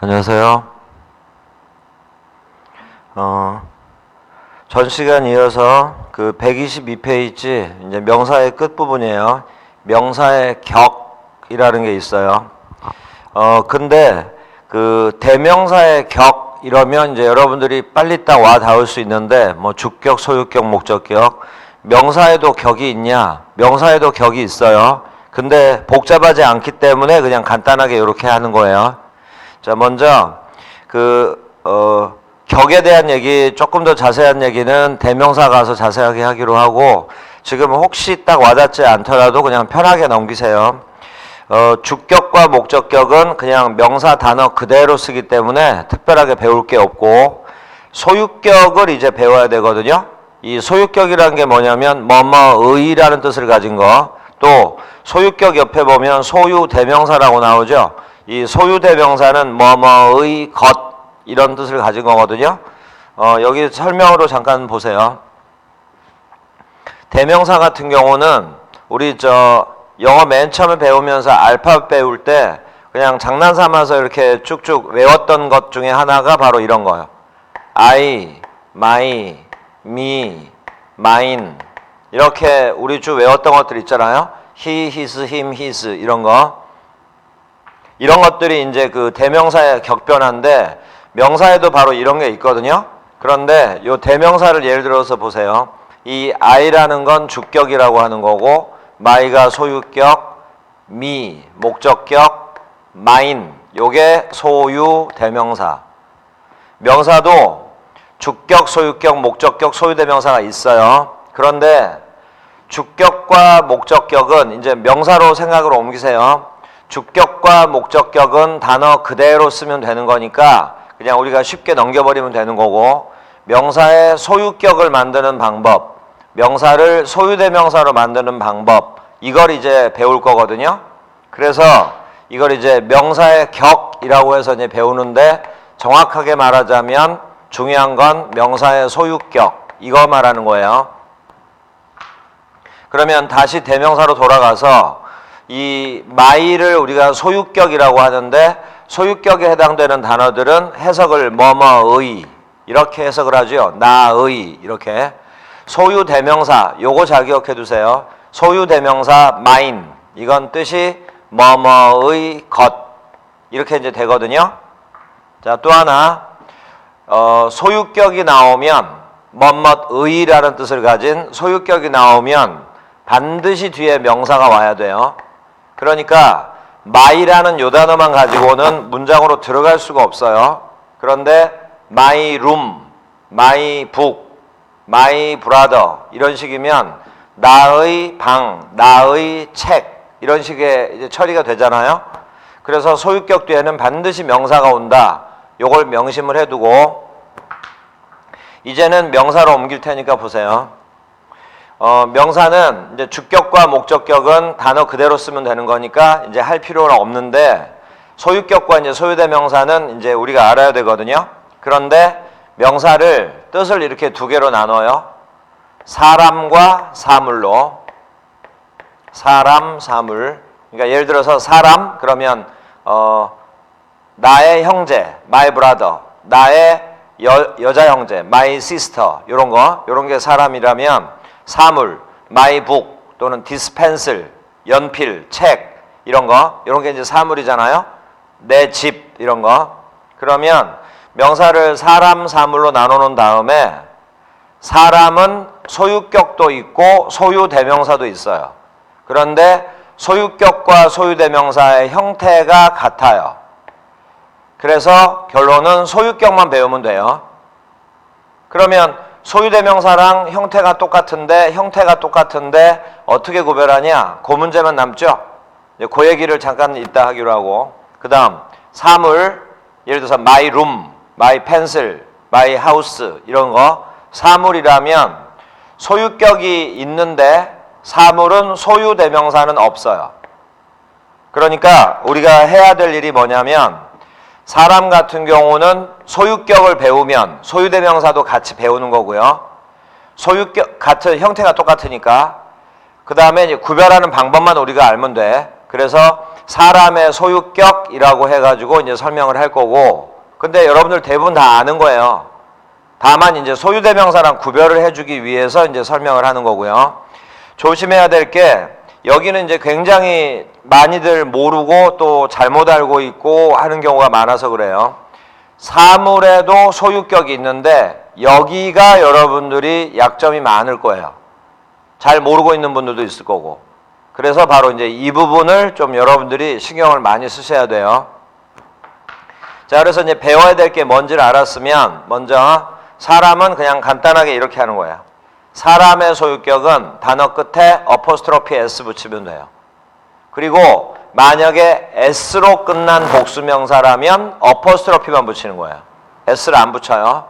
안녕하세요. 전 시간 이어서 그 122페이지 이제 명사의 끝부분이에요. 명사의 격이라는 게 있어요. 근데 그 대명사의 격 이러면 이제 여러분들이 빨리 딱 와 닿을 수 있는데 뭐 주격, 소유격, 목적격 명사에도 격이 있냐? 명사에도 격이 있어요. 근데 복잡하지 않기 때문에 그냥 간단하게 이렇게 하는 거예요. 자, 먼저 격에 대한 얘기, 조금 더 자세한 얘기는 대명사 가서 자세하게 하기로 하고, 지금 혹시 딱 와닿지 않더라도 그냥 편하게 넘기세요. 주격과 목적격은 그냥 명사 단어 그대로 쓰기 때문에 특별하게 배울 게 없고, 소유격을 이제 배워야 되거든요. 이 소유격이라는 게 뭐냐면 뭐뭐의라는 뜻을 가진 거, 또 소유격 옆에 보면 소유 대명사라고 나오죠. 이 소유 대명사는 뭐뭐의 것 이런 뜻을 가진 거거든요. 여기 설명으로 잠깐 보세요. 대명사 같은 경우는 우리 영어 맨 처음에 배우면서 알파벳 배울 때 그냥 장난 삼아서 이렇게 쭉쭉 외웠던 것 중에 하나가 바로 이런 거예요. I, my, me, mine 이렇게 우리 쭉 외웠던 것들 있잖아요. he, his, him, his 이런 거. 이런 것들이 이제 그 대명사의 격변화인데 명사에도 바로 이런 게 있거든요. 그런데 요 대명사를 예를 들어서 보세요. 이 I라는 건 주격이라고 하는 거고, my가 소유격, me 목적격, mine 요게 소유 대명사. 명사도 주격, 소유격, 목적격, 소유 대명사가 있어요. 그런데 주격과 목적격은 이제 명사로 생각을 옮기세요. 주격과 목적격은 단어 그대로 쓰면 되는 거니까 그냥 우리가 쉽게 넘겨버리면 되는 거고, 명사의 소유격을 만드는 방법, 명사를 소유대명사로 만드는 방법, 이걸 이제 배울 거거든요. 그래서 이걸 이제 명사의 격이라고 해서 이제 배우는데, 정확하게 말하자면 중요한 건 명사의 소유격, 이거 말하는 거예요. 그러면 다시 대명사로 돌아가서 이 my를 우리가 소유격이라고 하는데, 소유격에 해당되는 단어들은 해석을 뭐뭐의 이렇게 해석을 하죠. 나의 이렇게. 소유 대명사 요거 잘 기억해 두세요. 소유 대명사 mine 이건 뜻이 뭐뭐의 것 이렇게 이제 되거든요. 자, 또 하나 소유격이 나오면 뭐뭐의라는 뜻을 가진 소유격이 나오면 반드시 뒤에 명사가 와야 돼요. 그러니까 my라는 요 단어만 가지고는 문장으로 들어갈 수가 없어요. 그런데 my room, my book, my brother 이런 식이면 나의 방, 나의 책 이런 식의 이제 처리가 되잖아요. 그래서 소유격 뒤에는 반드시 명사가 온다. 요걸 명심을 해두고, 이제는 명사로 옮길 테니까 보세요. 명사는 이제 주격과 목적격은 단어 그대로 쓰면 되는 거니까 이제 할 필요는 없는데, 소유격과 이제 소유대명사는 이제 우리가 알아야 되거든요. 그런데 명사를 뜻을 이렇게 두 개로 나눠요. 사람과 사물로. 사람, 사물. 그러니까 예를 들어서 사람 그러면 나의 형제, my brother. 나의 여자 형제, my sister. 요런 거. 요런 게 사람이라면, 사물, my book 또는 dispencil, 연필, 책 이런 거, 이런 게 이제 사물이잖아요. 내 집 이런 거. 그러면 명사를 사람, 사물로 나눠놓은 다음에 사람은 소유격도 있고 소유 대명사도 있어요. 그런데 소유격과 소유 대명사의 형태가 같아요. 그래서 결론은 소유격만 배우면 돼요. 그러면 소유대명사랑 형태가 똑같은데 어떻게 구별하냐? 그 문제만 남죠? 그 얘기를 잠깐 이따 하기로 하고, 그 다음 사물, 예를 들어서 my room, my pencil, my house 이런 거. 사물이라면 소유격이 있는데 사물은 소유대명사는 없어요. 그러니까 우리가 해야 될 일이 뭐냐면, 사람 같은 경우는 소유격을 배우면 소유대명사도 같이 배우는 거고요. 소유격 같은 형태가 똑같으니까 그 다음에 이제 구별하는 방법만 우리가 알면 돼. 그래서 사람의 소유격이라고 해가지고 이제 설명을 할 거고, 근데 여러분들 대부분 다 아는 거예요. 다만 이제 소유대명사랑 구별을 해주기 위해서 이제 설명을 하는 거고요. 조심해야 될 게, 여기는 이제 굉장히 많이들 모르고 또 잘못 알고 있고 하는 경우가 많아서 그래요. 사물에도 소유격이 있는데 여기가 여러분들이 약점이 많을 거예요. 잘 모르고 있는 분들도 있을 거고. 그래서 바로 이제 이 부분을 좀 여러분들이 신경을 많이 쓰셔야 돼요. 자, 그래서 이제 배워야 될 게 뭔지를 알았으면 먼저 사람은 그냥 간단하게 이렇게 하는 거예요. 사람의 소유격은 단어 끝에 어포스트로피 S 붙이면 돼요. 그리고 만약에 S로 끝난 복수명사라면 어포스트로피만 붙이는 거예요. S를 안 붙여요.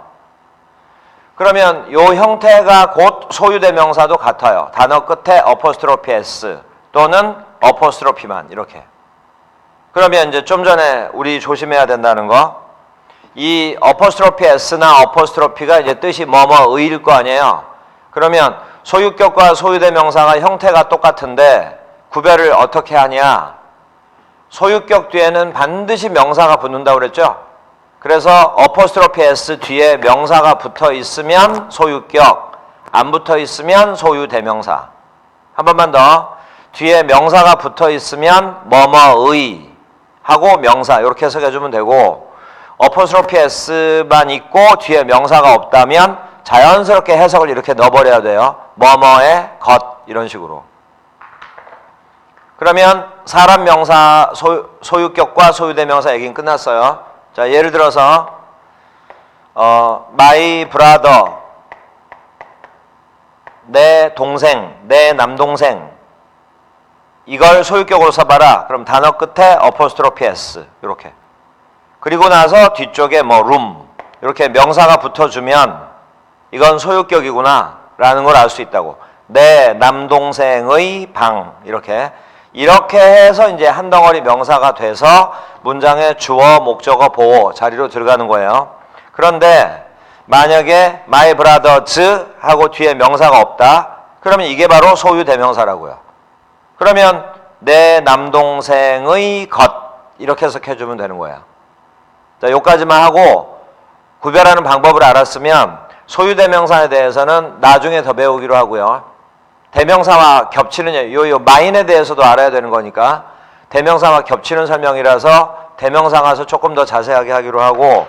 그러면 이 형태가 곧 소유대명사도 같아요. 단어 끝에 어포스트로피 S 또는 어포스트로피만 이렇게. 그러면 이제 좀 전에 우리 조심해야 된다는 거, 이 어포스트로피 S나 어포스트로피가 이제 뜻이 뭐뭐의일 거 아니에요. 그러면 소유격과 소유대명사가 형태가 똑같은데 구별을 어떻게 하냐? 소유격 뒤에는 반드시 명사가 붙는다고 그랬죠? 그래서 어포스트로피 S 뒤에 명사가 붙어 있으면 소유격, 안 붙어 있으면 소유대명사. 한 번만 더. 뒤에 명사가 붙어 있으면 뭐뭐의 하고 명사 이렇게 해석해주면 되고, 어포스트로피 S만 있고 뒤에 명사가 없다면 자연스럽게 해석을 이렇게 넣어버려야 돼요. 뭐뭐의 것 이런 식으로. 그러면 사람 명사 소유격과 소유대명사 얘기는 끝났어요. 자, 예를 들어서 my brother, 내 동생, 내 남동생, 이걸 소유격으로 써봐라. 그럼 단어 끝에 어포스트로피 S 이렇게. 그리고 나서 뒤쪽에 뭐 room 이렇게 명사가 붙어주면 이건 소유격이구나 라는 걸 알 수 있다고. 내 남동생의 방 이렇게 해서 이제 한 덩어리 명사가 돼서 문장의 주어, 목적어, 보어 자리로 들어가는 거예요. 그런데 만약에 my brothers 하고 뒤에 명사가 없다. 그러면 이게 바로 소유대명사라고요. 그러면 내 남동생의 것 이렇게 해석해주면 되는 거예요. 자, 여기까지만 하고 구별하는 방법을 알았으면 소유대명사에 대해서는 나중에 더 배우기로 하고요. 대명사와 겹치는 요 마인에 대해서도 알아야 되는 거니까 대명사와 겹치는 설명이라서 대명사 가서 조금 더 자세하게 하기로 하고,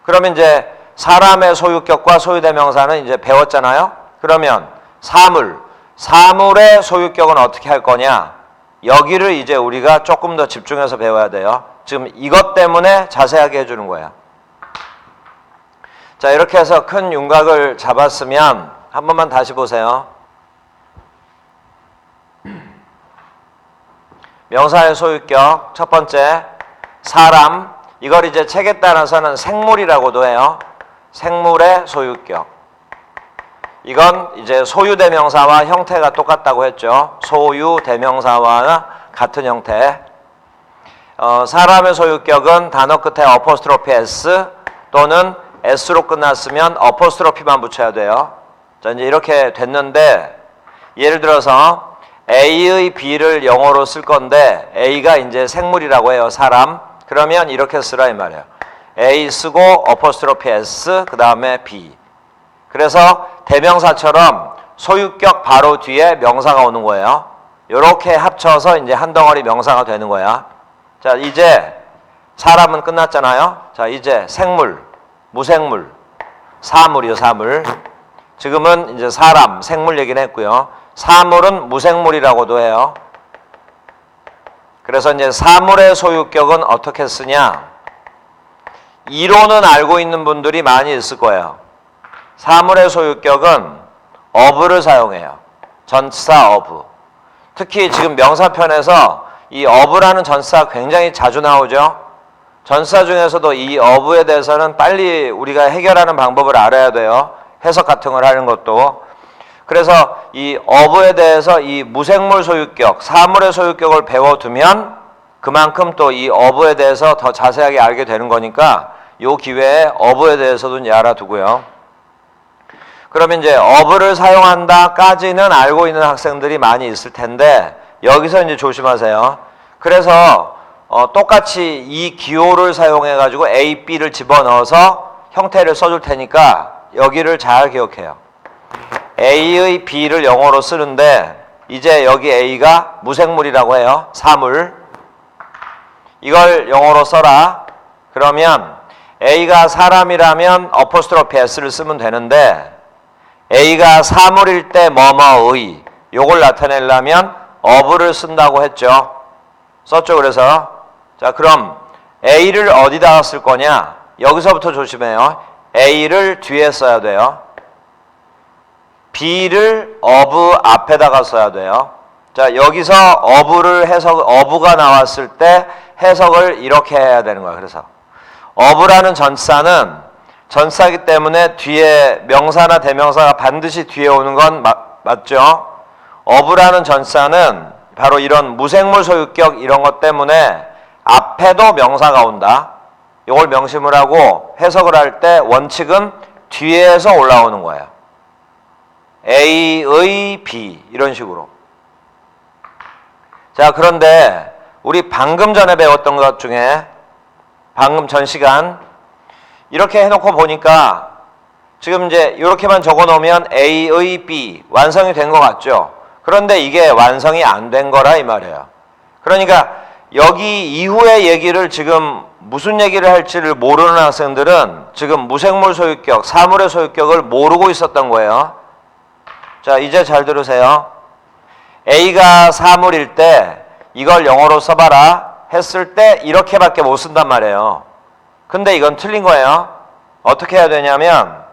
그러면 이제 사람의 소유격과 소유대명사는 이제 배웠잖아요. 그러면 사물의 소유격은 어떻게 할 거냐? 여기를 이제 우리가 조금 더 집중해서 배워야 돼요. 지금 이것 때문에 자세하게 해주는 거예요. 자, 이렇게 해서 큰 윤곽을 잡았으면 한 번만 다시 보세요. 명사의 소유격 첫 번째 사람, 이걸 이제 책에 따라서는 생물이라고도 해요. 생물의 소유격. 이건 이제 소유대명사와 형태가 똑같다고 했죠. 소유대명사와 같은 형태. 사람의 소유격은 단어 끝에 어포스트로피 S 또는 S로 끝났으면 어포스트로피만 붙여야 돼요. 자, 이제 이렇게 됐는데, 예를 들어서 A의 B를 영어로 쓸 건데 A가 이제 생물이라고 해요. 사람. 그러면 이렇게 쓰라 이 말이에요. A 쓰고 어포스트로피 S 그 다음에 B. 그래서 대명사처럼 소유격 바로 뒤에 명사가 오는 거예요. 이렇게 합쳐서 이제 한 덩어리 명사가 되는 거야. 자, 이제 사람은 끝났잖아요. 자, 이제 생물, 무생물, 사물이요, 사물. 지금은 이제 사람, 생물 얘기는 했고요. 사물은 무생물이라고도 해요. 그래서 이제 사물의 소유격은 어떻게 쓰냐? 이론은 알고 있는 분들이 많이 있을 거예요. 사물의 소유격은 of를 사용해요. 전치사 of. 특히 지금 명사편에서 이 of라는 전치사가 굉장히 자주 나오죠. 전치사 중에서도 이 of에 대해서는 빨리 우리가 해결하는 방법을 알아야 돼요. 해석 같은 걸 하는 것도. 그래서 이 of에 대해서 이 무생물 소유격, 사물의 소유격을 배워두면 그만큼 또 이 of에 대해서 더 자세하게 알게 되는 거니까 이 기회에 of에 대해서도 이제 알아두고요. 그러면 이제 of를 사용한다까지는 알고 있는 학생들이 많이 있을 텐데 여기서 이제 조심하세요. 그래서 똑같이 이 기호를 사용해 가지고 A, B를 집어넣어서 형태를 써줄 테니까 여기를 잘 기억해요. A의 B를 영어로 쓰는데 이제 여기 A가 무생물이라고 해요. 사물. 이걸 영어로 써라. 그러면 A가 사람이라면 어포스트로피 S를 쓰면 되는데 A가 사물일 때 뭐뭐의 요걸 나타내려면 of를 쓴다고 했죠. 썼죠. 그래서 자 그럼 A를 어디다가 쓸 거냐? 여기서부터 조심해요. A를 뒤에 써야 돼요. B를 of 앞에다가 써야 돼요. 자 여기서 of가 나왔을 때 해석을 이렇게 해야 되는 거야. 그래서 of라는 전사는 전사이기 때문에 뒤에 명사나 대명사가 반드시 뒤에 오는 건 맞죠? of라는 전사는 바로 이런 무생물 소유격 이런 것 때문에 앞에도 명사가 온다. 이걸 명심을 하고 해석을 할 때 원칙은 뒤에서 올라오는 거예요. A의 B 이런 식으로. 자 그런데 우리 방금 전에 배웠던 것 중에 방금 전 시간 이렇게 해놓고 보니까 지금 이제 이렇게만 적어 놓으면 A의 B 완성이 된 것 같죠? 그런데 이게 완성이 안 된 거라 이 말이에요. 그러니까 여기 이후의 얘기를 지금 무슨 얘기를 할지를 모르는 학생들은 지금 무생물 소유격, 사물의 소유격을 모르고 있었던 거예요. 자 이제 잘 들으세요. A가 사물일 때 이걸 영어로 써봐라 했을 때 이렇게밖에 못 쓴단 말이에요. 근데 이건 틀린 거예요. 어떻게 해야 되냐면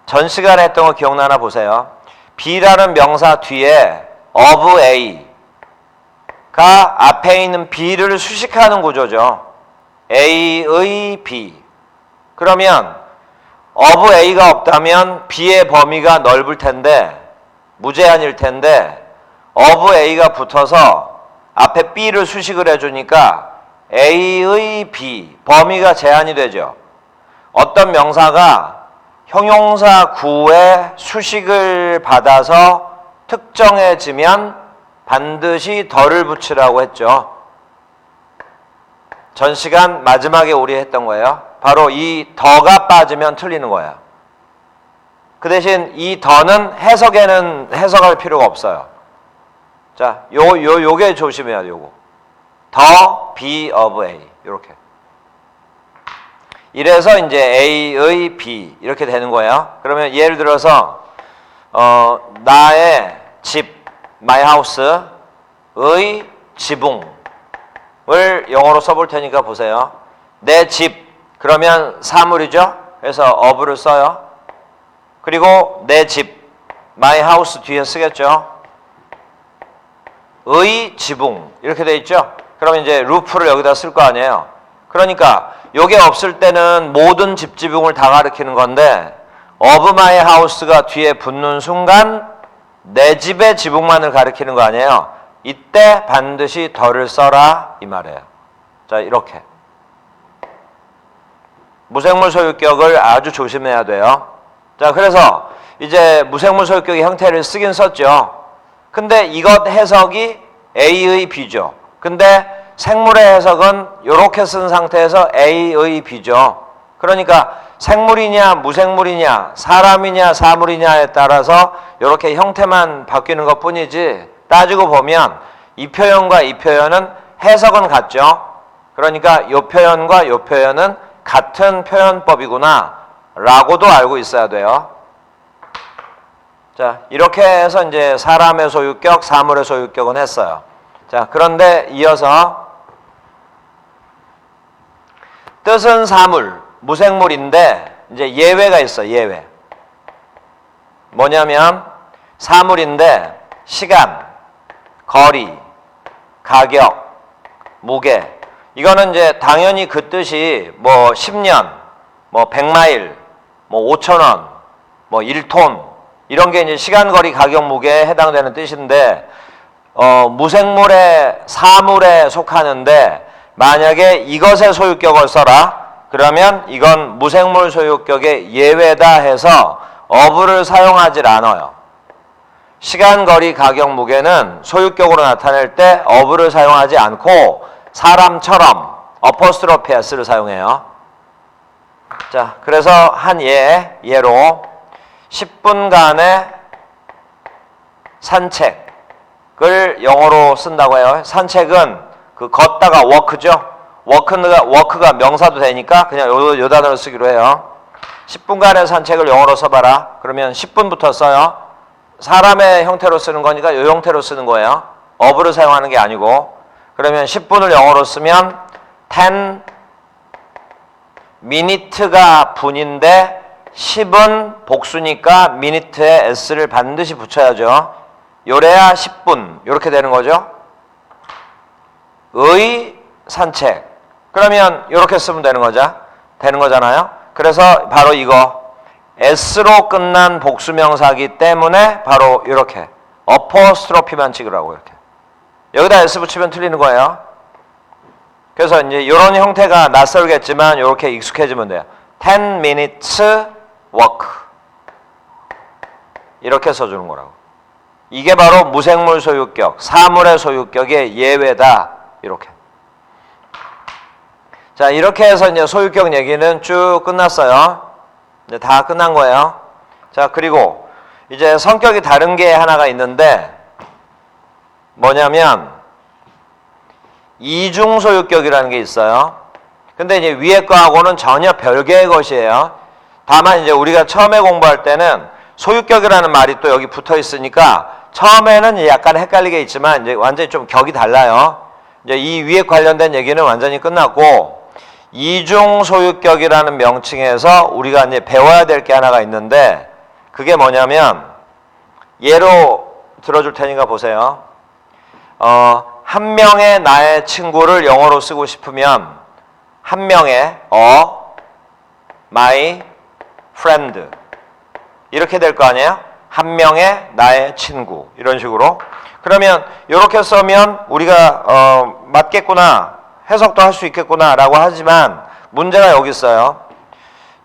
전 시간에 했던 거 기억나나 보세요. B라는 명사 뒤에 of A가 앞에 있는 B를 수식하는 구조죠. A의 B. 그러면 of A가 없다면 B의 범위가 넓을 텐데 무제한일 텐데 of A가 붙어서 앞에 B를 수식을 해주니까 A의 B 범위가 제한이 되죠. 어떤 명사가 형용사 구에 수식을 받아서 특정해지면 반드시 덜을 붙이라고 했죠. 전 시간 마지막에 우리 했던 거예요. 바로 이 더가 빠지면 틀리는 거예요. 그 대신 이 더는 해석할 필요가 없어요. 자, 요게 조심해야 돼, 요거. 더 B of A. 요렇게. 이래서 이제 A의 B 이렇게 되는 거예요. 그러면 예를 들어서 나의 집, my house의 지붕을 영어로 써볼 테니까 보세요. 내 집 그러면 사물이죠. 그래서 of를 써요. 그리고 내 집, my house 뒤에 쓰겠죠. 의 지붕 이렇게 돼 있죠. 그러면 이제 루프를 여기다 쓸 거 아니에요. 그러니까 요게 없을 때는 모든 집 지붕을 다 가리키는 건데 of my house가 뒤에 붙는 순간 내 집의 지붕만을 가리키는 거 아니에요. 이때 반드시 덜을 써라 이 말이에요. 자 이렇게 무생물 소유격을 아주 조심해야 돼요. 자 그래서 이제 무생물 소유격의 형태를 쓰긴 썼죠. 근데 이것 해석이 A의 B죠. 근데 생물의 해석은 이렇게 쓴 상태에서 A의 B죠. 그러니까 생물이냐 무생물이냐 사람이냐 사물이냐에 따라서 이렇게 형태만 바뀌는 것 뿐이지 따지고 보면 이 표현과 이 표현은 해석은 같죠. 그러니까 이 표현과 이 표현은 같은 표현법이구나 라고도 알고 있어야 돼요. 자 이렇게 해서 이제 사람의 소유격, 사물의 소유격은 했어요. 자 그런데 이어서 뜻은 사물, 무생물인데 이제 예외가 있어. 예외. 뭐냐면 사물인데 시간, 거리, 가격, 무게 이거는 이제 당연히 그 뜻이 뭐 10년, 뭐 100마일, 뭐 5,000원, 뭐 1톤 이런 게 이제 시간, 거리, 가격, 무게에 해당되는 뜻인데 무생물의 사물에 속하는데 만약에 이것의 소유격을 써라 그러면 이건 무생물 소유격의 예외다 해서 of를 사용하질 않아요. 시간, 거리, 가격, 무게는 소유격으로 나타낼 때 of를 사용하지 않고 사람처럼 어퍼스트로피 s를 사용해요. 자, 그래서 한 예로 10분간의 산책을 영어로 쓴다고 해요. 산책은 그 걷다가 워크죠. 워크가 명사도 되니까 그냥 요 단어를 쓰기로 해요. 10분간의 산책을 영어로 써봐라. 그러면 10분부터 써요. 사람의 형태로 쓰는 거니까 요 형태로 쓰는 거예요. of를 사용하는 게 아니고. 그러면 10분을 영어로 쓰면 10 minute가 분인데 10은 복수니까 minute에 s를 반드시 붙여야죠. 요래야 10분 이렇게 되는 거죠. 의 산책. 그러면 이렇게 쓰면 되는 거잖아요. 그래서 바로 이거 s로 끝난 복수명사기 때문에 바로 이렇게 어퍼스트로피만 찍으라고 이렇게. 여기다 s 붙이면 틀리는 거예요. 그래서 이제 이런 형태가 낯설겠지만 이렇게 익숙해지면 돼요. 10 minutes walk 이렇게 써주는 거라고. 이게 바로 무생물 소유격, 사물의 소유격의 예외다. 이렇게. 자, 이렇게 해서 이제 소유격 얘기는 쭉 끝났어요. 이제 다 끝난 거예요. 자, 그리고 이제 성격이 다른 게 하나가 있는데 뭐냐면 이중 소유격이라는 게 있어요. 근데 이제 위에 거하고는 전혀 별개의 것이에요. 다만 이제 우리가 처음에 공부할 때는 소유격이라는 말이 또 여기 붙어 있으니까 처음에는 약간 헷갈리게 있지만 이제 완전히 좀 격이 달라요. 이제 이 위에 관련된 얘기는 완전히 끝났고 이중 소유격이라는 명칭에서 우리가 이제 배워야 될 게 하나가 있는데 그게 뭐냐면 예로 들어줄 테니까 보세요. 한 명의 나의 친구를 영어로 쓰고 싶으면 한 명의 my friend 이렇게 될 거 아니에요? 한 명의 나의 친구 이런 식으로. 그러면 이렇게 써면 우리가 맞겠구나 해석도 할 수 있겠구나 라고 하지만 문제가 여기 있어요.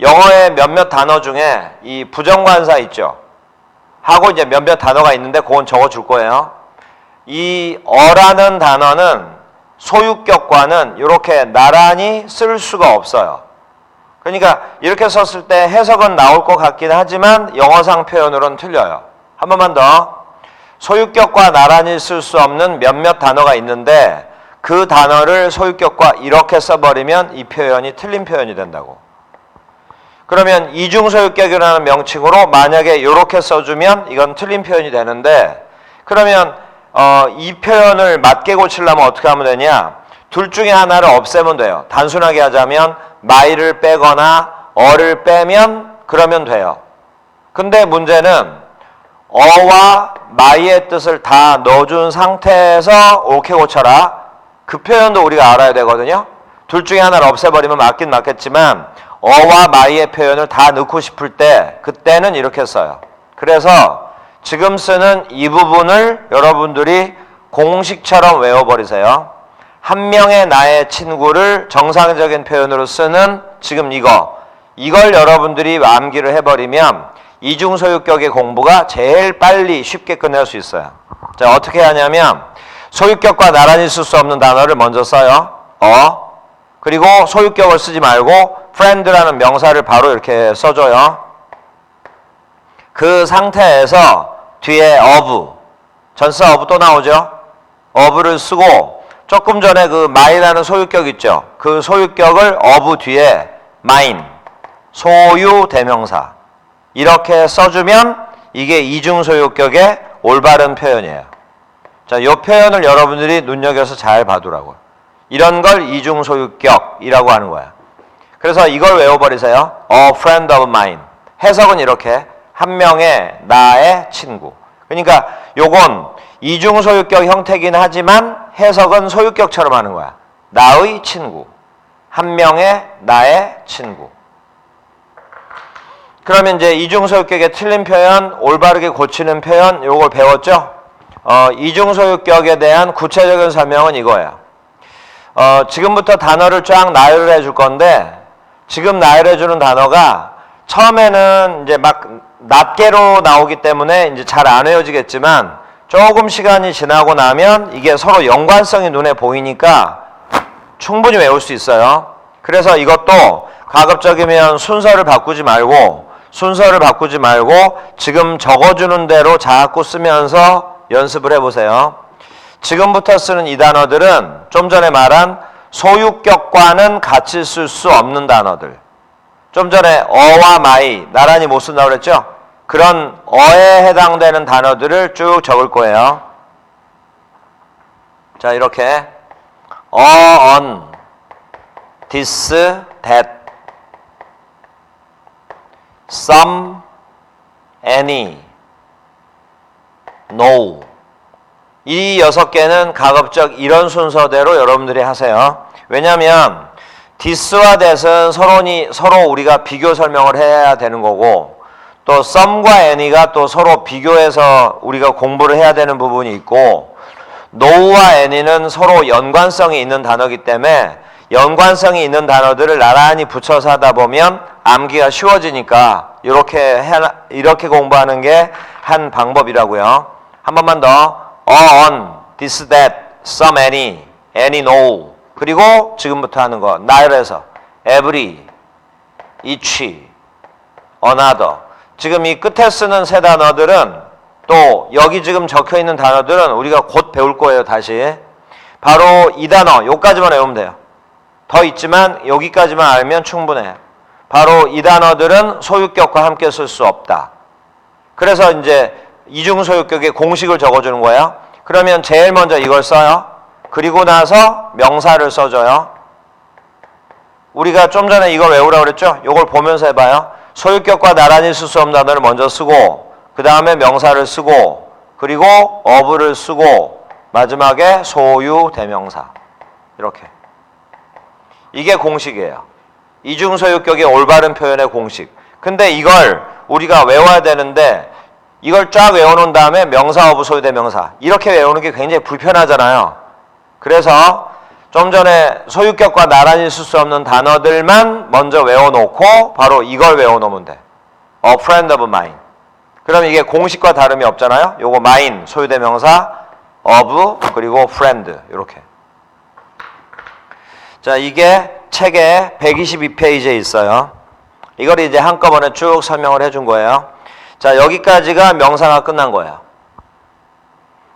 영어의 몇몇 단어 중에 이 부정관사 있죠. 하고 이제 몇몇 단어가 있는데 그건 적어줄 거예요. 이 어라는 단어는 소유격과는 이렇게 나란히 쓸 수가 없어요. 그러니까 이렇게 썼을 때 해석은 나올 것 같긴 하지만 영어상 표현으로는 틀려요. 한 번만 더. 소유격과 나란히 쓸 수 없는 몇몇 단어가 있는데 그 단어를 소유격과 이렇게 써버리면 이 표현이 틀린 표현이 된다고. 그러면 이중소유격이라는 명칭으로 만약에 이렇게 써주면 이건 틀린 표현이 되는데 그러면 이 표현을 맞게 고치려면 어떻게 하면 되냐? 둘 중에 하나를 없애면 돼요. 단순하게 하자면 my를 빼거나 어를 빼면 그러면 돼요. 근데 문제는 어와 my의 뜻을 다 넣어준 상태에서 오케이 고쳐라. 그 표현도 우리가 알아야 되거든요. 둘 중에 하나를 없애버리면 맞긴 맞겠지만 어와 my의 표현을 다 넣고 싶을 때 그때는 이렇게 써요. 그래서 지금 쓰는 이 부분을 여러분들이 공식처럼 외워버리세요. 한 명의 나의 친구를 정상적인 표현으로 쓰는 지금 이걸 여러분들이 암기를 해버리면 이중소유격의 공부가 제일 빨리 쉽게 끝낼 수 있어요. 자, 어떻게 하냐면 소유격과 나란히 쓸 수 없는 단어를 먼저 써요. 그리고 소유격을 쓰지 말고 friend라는 명사를 바로 이렇게 써줘요. 그 상태에서 뒤에 of, 전사 of 또 나오죠. of를 쓰고 조금 전에 그 my라는 소유격 있죠. 그 소유격을 of 뒤에 mine, 소유 대명사 이렇게 써주면 이게 이중소유격의 올바른 표현이에요. 자, 이 표현을 여러분들이 눈여겨서 잘 봐두라고요. 이런 걸 이중소유격이라고 하는 거야. 그래서 이걸 외워버리세요. A friend of mine. 해석은 이렇게 한 명의 나의 친구. 그러니까 요건 이중소유격 형태긴 하지만 해석은 소유격처럼 하는 거야. 나의 친구. 한 명의 나의 친구. 그러면 이제 이중소유격의 틀린 표현, 올바르게 고치는 표현 요걸 배웠죠? 이중소유격에 대한 구체적인 설명은 이거예요. 지금부터 단어를 쫙 나열을 해줄 건데 지금 나열해 주는 단어가 처음에는 이제 막 낱개로 나오기 때문에 이제 잘 안 외워지겠지만 조금 시간이 지나고 나면 이게 서로 연관성이 눈에 보이니까 충분히 외울 수 있어요. 그래서 이것도 가급적이면 순서를 바꾸지 말고 지금 적어주는 대로 자꾸 쓰면서 연습을 해보세요. 지금부터 쓰는 이 단어들은 좀 전에 말한 소유격과는 같이 쓸 수 없는 단어들. 좀 전에 어와 마이 나란히 못 쓴다고 그랬죠? 그런 어에 해당되는 단어들을 쭉 적을 거예요. 자, 이렇게 on, this, that, some, any, no. 이 6개는 가급적 이런 순서대로 여러분들이 하세요. 왜냐하면 this와 that은 서로 우리가 비교 설명을 해야 되는 거고 또 some과 any가 또 서로 비교해서 우리가 공부를 해야 되는 부분이 있고 no와 any는 서로 연관성이 있는 단어이기 때문에 연관성이 있는 단어들을 나란히 붙여서 하다 보면 암기가 쉬워지니까 이렇게 공부하는 게 한 방법이라고요. 한 번만 더 on, this, that, some, any, no. 그리고 지금부터 하는 거 나열해서 every, each, another. 지금 이 끝에 쓰는 세 단어들은 또 여기 지금 적혀 있는 단어들은 우리가 곧 배울 거예요. 다시 바로 이 단어 여기까지만 외우면 돼요. 더 있지만 여기까지만 알면 충분해요. 바로 이 단어들은 소유격과 함께 쓸 수 없다. 그래서 이제 이중소유격의 공식을 적어주는 거예요. 그러면 제일 먼저 이걸 써요. 그리고 나서 명사를 써줘요. 우리가 좀 전에 이걸 외우라고 그랬죠? 이걸 보면서 해봐요. 소유격과 나란히 쓸 수 없는 단어를 먼저 쓰고 그 다음에 명사를 쓰고 그리고 of를 쓰고 마지막에 소유 대명사 이렇게. 이게 공식이에요. 이중소유격의 올바른 표현의 공식. 근데 이걸 우리가 외워야 되는데 이걸 쫙 외워놓은 다음에 명사, 어부, 소유 대명사 이렇게 외우는 게 굉장히 불편하잖아요. 그래서 좀 전에 소유격과 나란히 쓸 수 없는 단어들만 먼저 외워놓고 바로 이걸 외워놓으면 돼. A friend of mine. 그럼 이게 공식과 다름이 없잖아요. 요거 mine, 소유대명사, of, 그리고 friend 이렇게. 자, 이게 책에 122페이지에 있어요. 이걸 이제 한꺼번에 쭉 설명을 해준 거예요. 자, 여기까지가 명사가 끝난 거예요.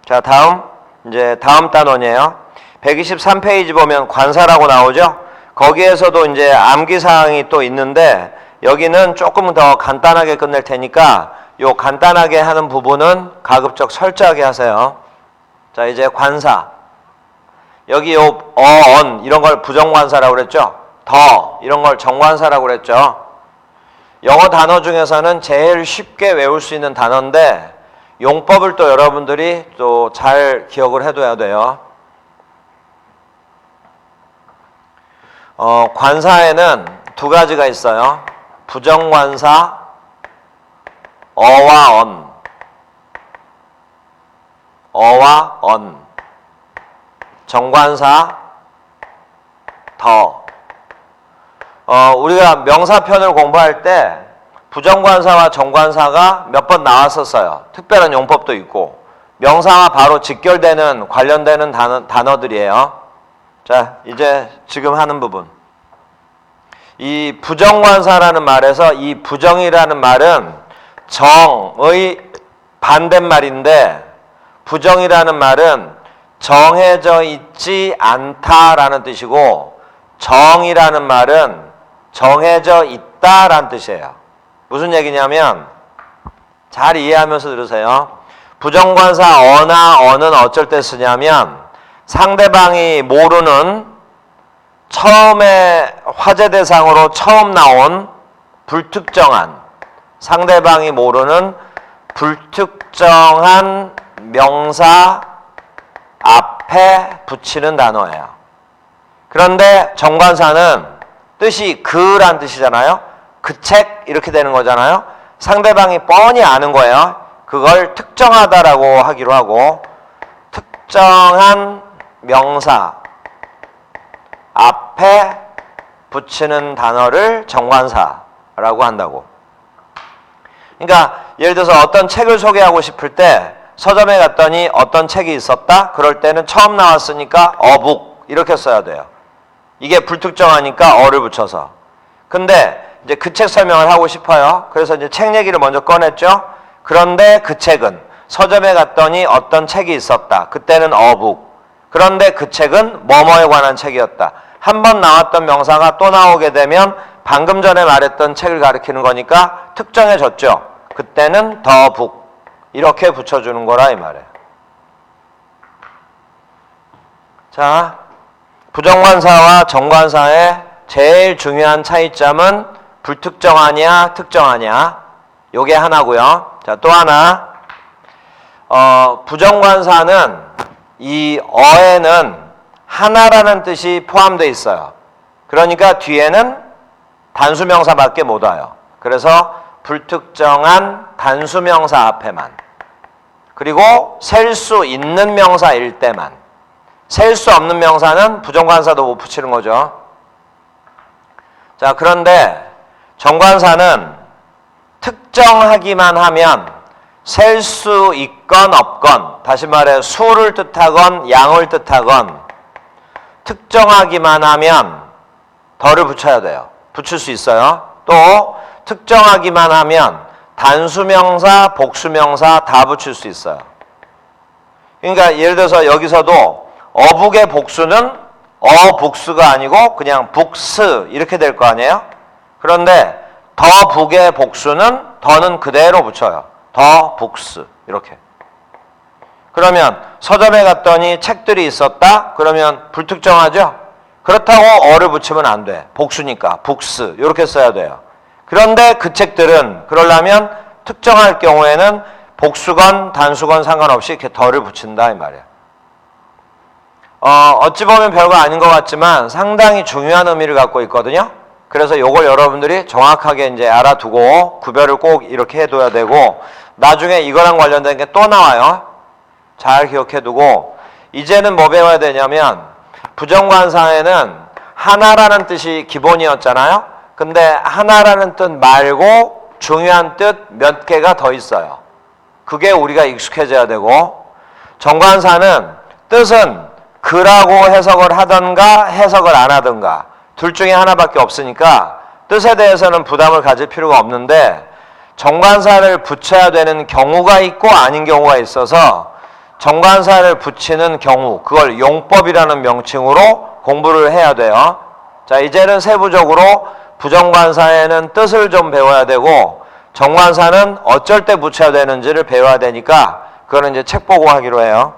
자, 다음 단원이에요. 123페이지 보면 관사라고 나오죠? 거기에서도 이제 암기사항이 또 있는데 여기는 조금 더 간단하게 끝낼 테니까 요 간단하게 하는 부분은 가급적 철저하게 하세요. 자, 이제 관사. 여기 요 on 이런 걸 부정관사라고 그랬죠? 더 이런 걸 정관사라고 그랬죠? 영어 단어 중에서는 제일 쉽게 외울 수 있는 단어인데 용법을 또 여러분들이 또 잘 기억을 해둬야 돼요. 관사에는 두 가지가 있어요. 부정관사, 어와 on. 어와 on. 정관사, 더. 우리가 명사편을 공부할 때 부정관사와 정관사가 몇 번 나왔었어요. 특별한 용법도 있고 명사와 바로 직결되는 관련되는 단어들이에요. 자, 이제 지금 하는 부분. 이 부정관사라는 말에서 이 부정이라는 말은 정의 반대말인데 부정이라는 말은 정해져 있지 않다라는 뜻이고 정이라는 말은 정해져 있다라는 뜻이에요. 무슨 얘기냐면 잘 이해하면서 들으세요. 부정관사 어나 어는 어쩔 때 쓰냐면 상대방이 모르는 처음에 화제 대상으로 처음 나온 불특정한 상대방이 모르는 불특정한 명사 앞에 붙이는 단어예요. 그런데 정관사는 뜻이 그란 뜻이잖아요. 그 책 이렇게 되는 거잖아요. 상대방이 뻔히 아는 거예요. 그걸 특정하다라고 하기로 하고 특정한 명사 앞에 붙이는 단어를 정관사라고 한다고. 그러니까 예를 들어서 어떤 책을 소개하고 싶을 때 서점에 갔더니 어떤 책이 있었다? 그럴 때는 처음 나왔으니까 어북 이렇게 써야 돼요. 이게 불특정하니까 어를 붙여서. 근데 이제 그 책 설명을 하고 싶어요. 그래서 이제 책 얘기를 먼저 꺼냈죠. 그런데 그 책은 서점에 갔더니 어떤 책이 있었다. 그때는 어북. 그런데 그 책은 뭐뭐에 관한 책이었다. 한 번 나왔던 명사가 또 나오게 되면 방금 전에 말했던 책을 가리키는 거니까 특정해졌죠. 그때는 더 북. 이렇게 붙여주는 거라 이 말이에요. 자, 부정관사와 정관사의 제일 중요한 차이점은 불특정하냐 특정하냐 요게 하나고요. 자, 또 하나 부정관사는 이 어에는 하나라는 뜻이 포함되어 있어요. 그러니까 뒤에는 단수명사밖에 못 와요. 그래서 불특정한 단수명사 앞에만, 그리고 셀 수 있는 명사일 때만, 셀 수 없는 명사는 부정관사도 못 붙이는 거죠. 자, 그런데 정관사는 특정하기만 하면 셀 수 있건 없건, 다시 말해 수를 뜻하건 양을 뜻하건 특정하기만 하면 덜을 붙여야 돼요. 붙일 수 있어요. 또 특정하기만 하면 단수명사, 복수명사 다 붙일 수 있어요. 그러니까 예를 들어서 여기서도 어북의 복수는 어북스가 아니고 그냥 북스 이렇게 될 거 아니에요? 그런데 더 북의 복수는 더는 그대로 붙여요. 더 북스 이렇게. 그러면 서점에 갔더니 책들이 있었다? 그러면 불특정하죠? 그렇다고 어를 붙이면 안 돼. 복수니까 북스 이렇게 써야 돼요. 그런데 그 책들은 그러려면 특정할 경우에는 복수건 단수건 상관없이 이렇게 덜을 붙인다 이 말이에요. 어찌 보면 별거 아닌 것 같지만 상당히 중요한 의미를 갖고 있거든요. 그래서 요걸 여러분들이 정확하게 이제 알아두고 구별을 꼭 이렇게 해둬야 되고, 나중에 이거랑 관련된 게 또 나와요. 잘 기억해두고, 이제는 뭐 배워야 되냐면 부정관사에는 하나라는 뜻이 기본이었잖아요. 근데 하나라는 뜻 말고 중요한 뜻 몇 개가 더 있어요. 그게 우리가 익숙해져야 되고, 정관사는 뜻은 그라고 해석을 하던가 해석을 안 하던가 둘 중에 하나밖에 없으니까 뜻에 대해서는 부담을 가질 필요가 없는데, 정관사를 붙여야 되는 경우가 있고 아닌 경우가 있어서 정관사를 붙이는 경우, 그걸 용법이라는 명칭으로 공부를 해야 돼요. 자, 이제는 세부적으로 부정관사에는 뜻을 좀 배워야 되고 정관사는 어쩔 때 붙여야 되는지를 배워야 되니까 그거는 이제 책 보고 하기로 해요.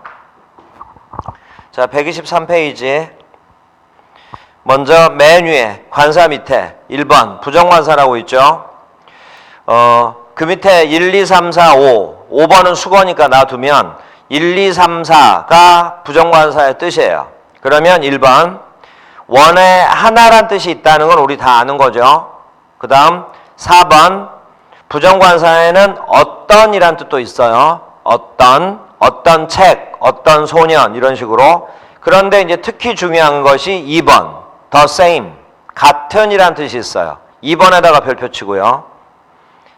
자, 123페이지. 먼저 맨 위에 관사 밑에 1번 부정관사라고 있죠. 그 밑에 1, 2, 3, 4, 5. 5번은 수거니까 놔두면 1, 2, 3, 4가 부정관사의 뜻이에요. 그러면 1번 원에 하나란 뜻이 있다는 건 우리 다 아는 거죠. 그 다음 4번 부정관사에는 어떤이란 뜻도 있어요. 어떤 책, 어떤 소년 이런 식으로. 그런데 이제 특히 중요한 것이 2번 the same, 같은이란 뜻이 있어요. 2번에다가 별표 치고요.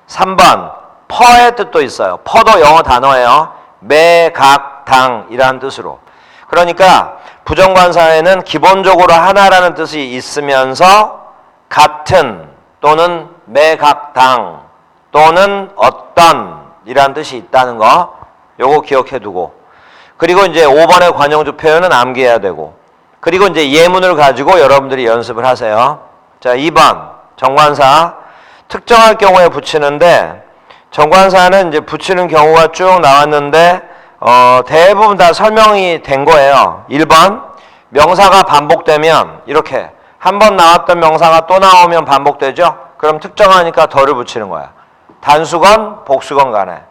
3번 퍼의 뜻도 있어요. 퍼도 영어 단어예요. 매, 각, 당이라는 뜻으로. 그러니까 부정관사에는 기본적으로 하나라는 뜻이 있으면서 같은 또는 매, 각, 당 또는 어떤이라는 뜻이 있다는 거 요거 기억해 두고, 그리고 이제 5번의 관용주 표현은 암기해야 되고, 그리고 이제 예문을 가지고 여러분들이 연습을 하세요. 자, 2번 정관사 특정할 경우에 붙이는데, 정관사는 이제 붙이는 경우가 쭉 나왔는데 대부분 다 설명이 된 거예요. 1번 명사가 반복되면 이렇게 한 번 나왔던 명사가 또 나오면 반복되죠. 그럼 특정하니까 덜을 붙이는 거야. 단수건 복수건 간에.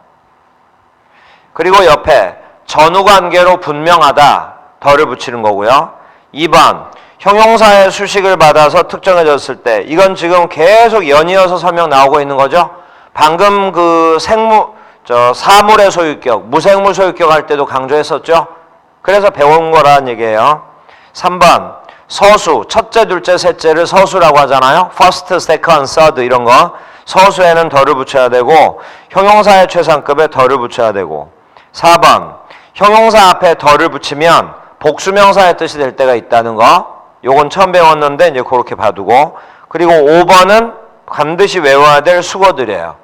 그리고 옆에 전후관계로 분명하다 덜을 붙이는 거고요. 2번 형용사의 수식을 받아서 특정해졌을 때, 이건 지금 계속 연이어서 설명 나오고 있는 거죠. 방금 그 사물의 소유격, 무생물 소유격 할 때도 강조했었죠. 그래서 배운 거라는 얘기예요. 3번 서수, 첫째, 둘째, 셋째를 서수라고 하잖아요. first, second, third 이런 거. 서수에는 덜을 붙여야 되고 형용사의 최상급에 덜을 붙여야 되고 4번 형용사 앞에 덜을 붙이면 복수명사의 뜻이 될 때가 있다는 거 요건 처음 배웠는데 이제 그렇게 봐두고 그리고 5번은 반드시 외워야 될 수거들이에요.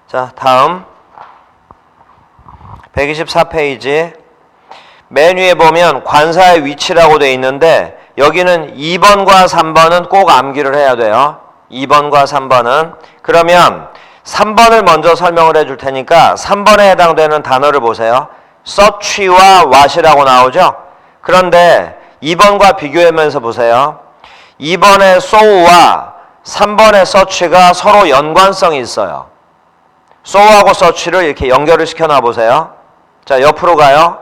자 다음 124페이지 맨 위에 보면 관사의 위치라고 돼 있는데 여기는 2번과 3번은 꼭 암기를 해야 돼요. 2번과 3번은 그러면 3번을 먼저 설명을 해줄 테니까 3번에 해당되는 단어를 보세요. such와 what이라고 나오죠. 그런데 2번과 비교하면서 보세요. 2번의 so와 3번의 such가 서로 연관성이 있어요. so하고 such를 이렇게 연결을 시켜놔 보세요. 자 옆으로 가요.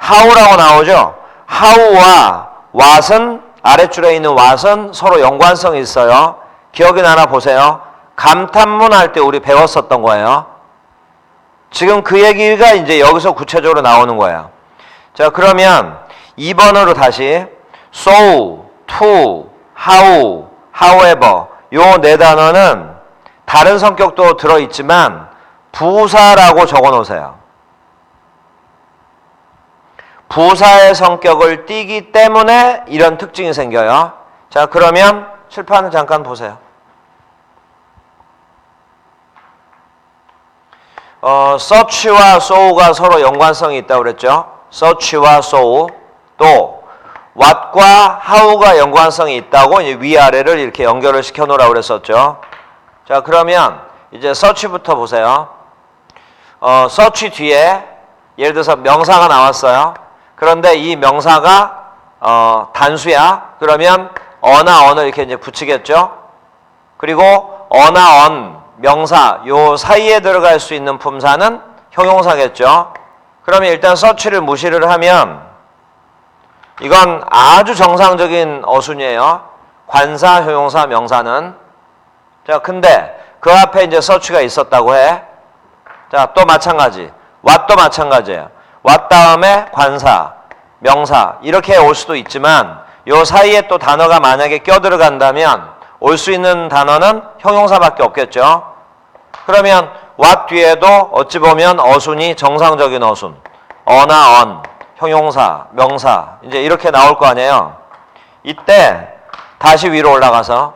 how라고 나오죠. how와 what은 아랫줄에 있는 what은 서로 연관성이 있어요. 기억이 나나 보세요. 감탄문 할 때 우리 배웠었던 거예요. 지금 그 얘기가 이제 여기서 구체적으로 나오는 거예요. 자 그러면 2번으로 다시 so, to, how, however 요 네 단어는 다른 성격도 들어있지만 부사라고 적어 놓으세요. 부사의 성격을 띠기 때문에 이런 특징이 생겨요. 자 그러면 칠판을 잠깐 보세요. such와 so가 서로 연관성이 있다고 그랬죠. such와 so 또 what과 how가 연관성이 있다고 이제 위아래를 이렇게 연결을 시켜 놓으라고 그랬었죠. 자 그러면 이제 such부터 보세요. such 뒤에 예를 들어서 명사가 나왔어요. 그런데 이 명사가 단수야. 그러면 어나 언을 이렇게 이제 붙이겠죠. 그리고 어나 언 명사 요 사이에 들어갈 수 있는 품사는 형용사겠죠. 그러면 일단 such를 무시를 하면 이건 아주 정상적인 어순이에요. 관사, 형용사, 명사는. 자, 근데 그 앞에 이제 such가 있었다고 해. 자, 또 마찬가지. what도 마찬가지예요. what 다음에 관사, 명사 이렇게 올 수도 있지만 요 사이에 또 단어가 만약에 껴들어간다면 올 수 있는 단어는 형용사밖에 없겠죠. 그러면 what 뒤에도 어찌 보면 어순이 정상적인 어순. 어나 언, 형용사, 명사 이제 이렇게 나올 거 아니에요. 이때 다시 위로 올라가서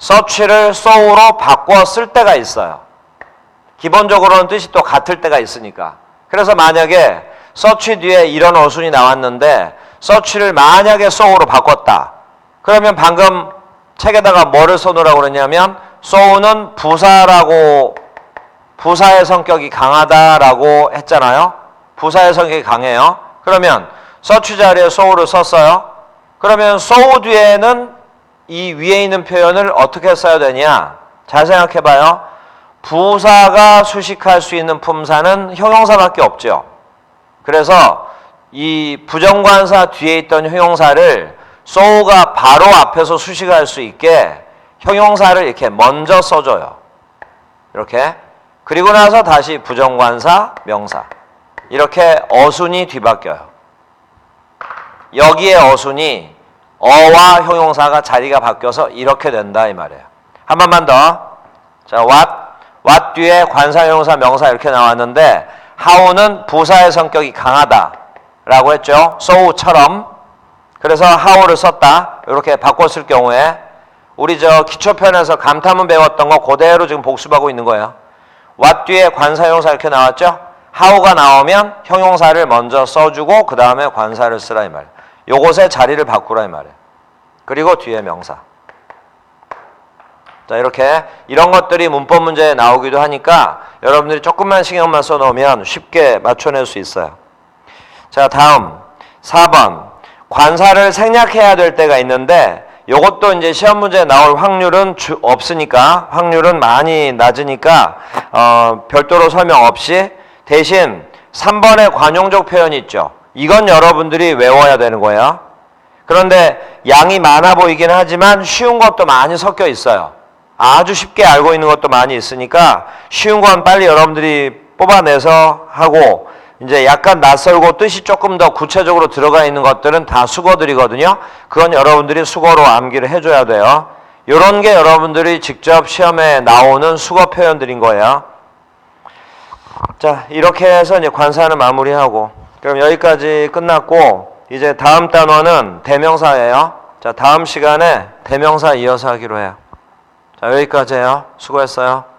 such를 so로 바꿔 쓸 때가 있어요. 기본적으로는 뜻이 또 같을 때가 있으니까. 그래서 만약에 such 뒤에 이런 어순이 나왔는데 such를 만약에 so로 바꿨다. 그러면 방금 책에다가 뭐를 써놓으라고 그랬냐면 so는 부사라고 부사의 성격이 강하다라고 했잖아요. 부사의 성격이 강해요. 그러면 such 자리에 so를 썼어요. 그러면 so 뒤에는 이 위에 있는 표현을 어떻게 써야 되냐? 잘 생각해봐요. 부사가 수식할 수 있는 품사는 형용사밖에 없죠. 그래서 이 부정관사 뒤에 있던 형용사를 so가 바로 앞에서 수식할 수 있게 형용사를 이렇게 먼저 써줘요. 이렇게. 그리고 나서 다시 부정관사, 명사. 이렇게 어순이 뒤바뀌어요. 여기에 어순이 어와 형용사가 자리가 바뀌어서 이렇게 된다 이 말이에요. 한 번만 더. 자, what 뒤에 관사, 형용사, 명사 이렇게 나왔는데 how는 부사의 성격이 강하다라고 했죠. so처럼. 그래서 how를 썼다. 이렇게 바꿨을 경우에 우리 기초편에서 감탄문 배웠던 거 그대로 지금 복습하고 있는 거예요. what 뒤에 관사, 형용사 이렇게 나왔죠. how가 나오면 형용사를 먼저 써주고 그 다음에 관사를 쓰라 이 말이에요. 요것의 자리를 바꾸라 이 말이에요. 그리고 뒤에 명사. 자, 이렇게 이런 것들이 문법 문제에 나오기도 하니까 여러분들이 조금만 신경만 써놓으면 쉽게 맞춰낼 수 있어요. 자, 다음 4번 관사를 생략해야 될 때가 있는데 요것도 이제 시험 문제에 나올 확률은 없으니까 확률은 많이 낮으니까 별도로 설명 없이 대신 3번의 관용적 표현이 있죠. 이건 여러분들이 외워야 되는 거예요. 그런데 양이 많아 보이긴 하지만 쉬운 것도 많이 섞여 있어요. 아주 쉽게 알고 있는 것도 많이 있으니까 쉬운 건 빨리 여러분들이 뽑아내서 하고 이제 약간 낯설고 뜻이 조금 더 구체적으로 들어가 있는 것들은 다 수거들이거든요. 그건 여러분들이 수거로 암기를 해줘야 돼요. 요런 게 여러분들이 직접 시험에 나오는 수거 표현들인 거예요. 자, 이렇게 해서 이제 관사는 마무리하고, 그럼 여기까지 끝났고, 이제 다음 단원은 대명사예요. 자, 다음 시간에 대명사 이어서 하기로 해요. 자, 여기까지예요. 수고했어요.